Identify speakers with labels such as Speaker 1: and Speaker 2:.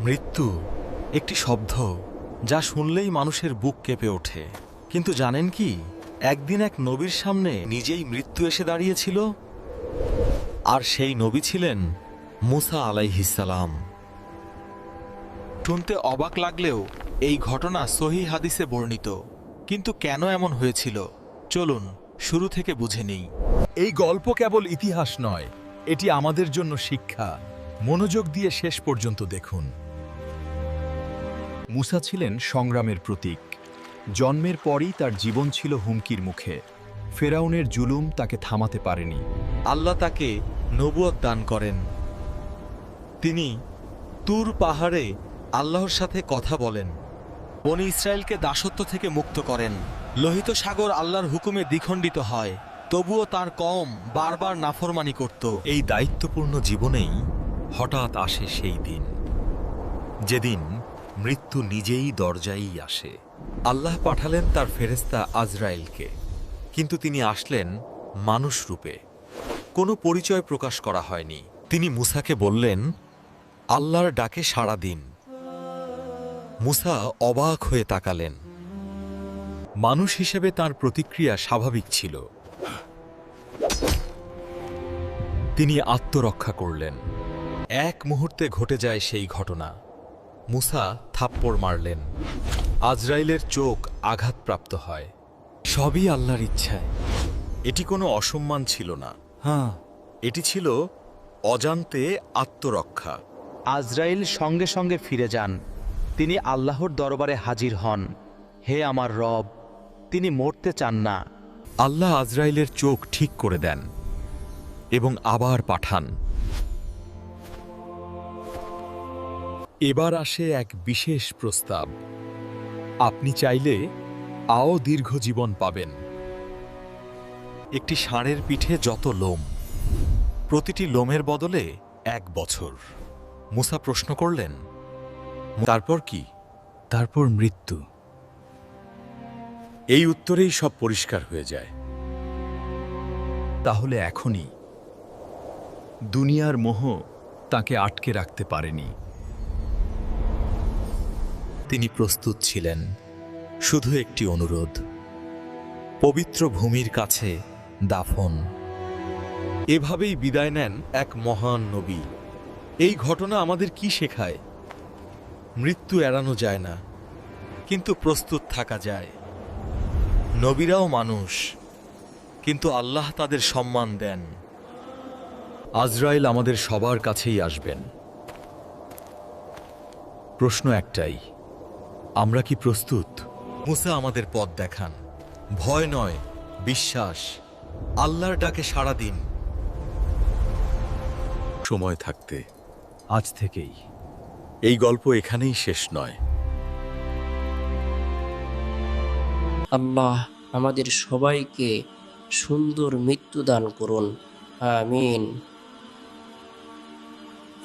Speaker 1: মৃত্যু একটি শব্দ যা শুনলেই মানুষের বুক কেঁপে ওঠে। কিন্তু জানেন কি, একদিন এক নবীর সামনে নিজেই মৃত্যু এসে দাঁড়িয়েছিল। আর সেই নবী ছিলেন মুসা আলাইহিসসালাম। শুনতে অবাক লাগলেও এই ঘটনা সহিহ হাদিসে বর্ণিত। কিন্তু কেন এমন হয়েছিল, চলুন শুরু থেকে বুঝে নেই।
Speaker 2: এই গল্প কেবল ইতিহাস নয়, এটি আমাদের জন্য শিক্ষা। মনোযোগ দিয়ে শেষ পর্যন্ত দেখুন। মুসা ছিলেন সংগ্রামের প্রতীক। জন্মের পরই তার জীবন ছিল হুমকির মুখে। ফেরাউনের জুলুম তাকে থামাতে পারেনি।
Speaker 1: আল্লাহ তাকে নবুয়ত দান করেন। তিনি তুর পাহাড়ে আল্লাহর সাথে কথা বলেন, বনি ইসরায়েলকে দাসত্ব থেকে মুক্ত করেন। লোহিত সাগর আল্লাহর হুকুমে দ্বিখণ্ডিত হয়, তবুও তার কওম বারবার নাফরমানি করত। এই দায়িত্বপূর্ণ জীবনেই হঠাৎ আসে সেই দিন, যেদিন মৃত্যু নিজেই দরজায়ই আসে। আল্লাহ পাঠালেন তার ফেরেশতা আজরাইলকে, কিন্তু তিনি আসলেন মানুষ রূপে। কোনো পরিচয় প্রকাশ করা হয়নি। তিনি মুসাকে বললেন, আল্লাহর ডাকে সাড়া দিন। মুসা অবাক হয়ে তাকালেন। মানুষ হিসেবে তার প্রতিক্রিয়া স্বাভাবিক ছিল। তিনি আত্মরক্ষা করলেন। এক মুহূর্তে ঘটে যায় সেই ঘটনা। মুসা থাপ্পড় মারলেন। আজরাইলের চোখ আঘাতপ্রাপ্ত হয়। সবই আল্লাহর ইচ্ছায়। এটি কোনো অসম্মান ছিল না, এটি ছিল অজান্তে আত্মরক্ষা।
Speaker 3: আজরাইল সঙ্গে সঙ্গে ফিরে যান। তিনি আল্লাহর দরবারে হাজির হন। হে আমার রব, তিনি মরতে চান না।
Speaker 1: আল্লাহ আজরাইলের চোখ ঠিক করে দেন এবং আবার পাঠান।
Speaker 2: এবার আসে এক বিশেষ প্রস্তাব। আপনি চাইলে আও দীর্ঘ জীবন পাবেন।
Speaker 1: একটি ষাঁড়ের পিঠে যত লোম, প্রতিটি লোমের বদলে 1 বছর। মুসা প্রশ্ন করলেন, তারপর কি?
Speaker 2: তারপর মৃত্যু।
Speaker 1: এই উত্তরেই সব পরিষ্কার হয়ে যায়।
Speaker 2: তাহলে এখনই দুনিয়ার মোহ তাকে আটকে রাখতে পারেনি।
Speaker 1: তিনি প্রস্তুত ছিলেন, শুধু একটি অনুরোধ, পবিত্র ভূমির কাছে দাফন। এভাবেই বিদায় নেন এক মহান নবী। এই ঘটনা আমাদের কি শেখায়? মৃত্যু এড়ানো যায় না, কিন্তু প্রস্তুত থাকা যায়। নবীরাও মানুষ, কিন্তু আল্লাহ তাদের সম্মান দেন। আজরাইল আমাদের সবার কাছেই আসবেন। প্রশ্ন একটাই, আমরা কি প্রস্তুত? মুসা আমাদের পথ দেখান। ভয় নয়, বিশ্বাস। আল্লাহর ডাকে সাড়া দিন। সময় থাকতে,
Speaker 2: আজ থেকেই।
Speaker 1: এই গল্প এখানেই শেষ নয়।
Speaker 4: আল্লাহ আমাদের সবাইকে সুন্দর মৃত্যু দান করুন। আমিন।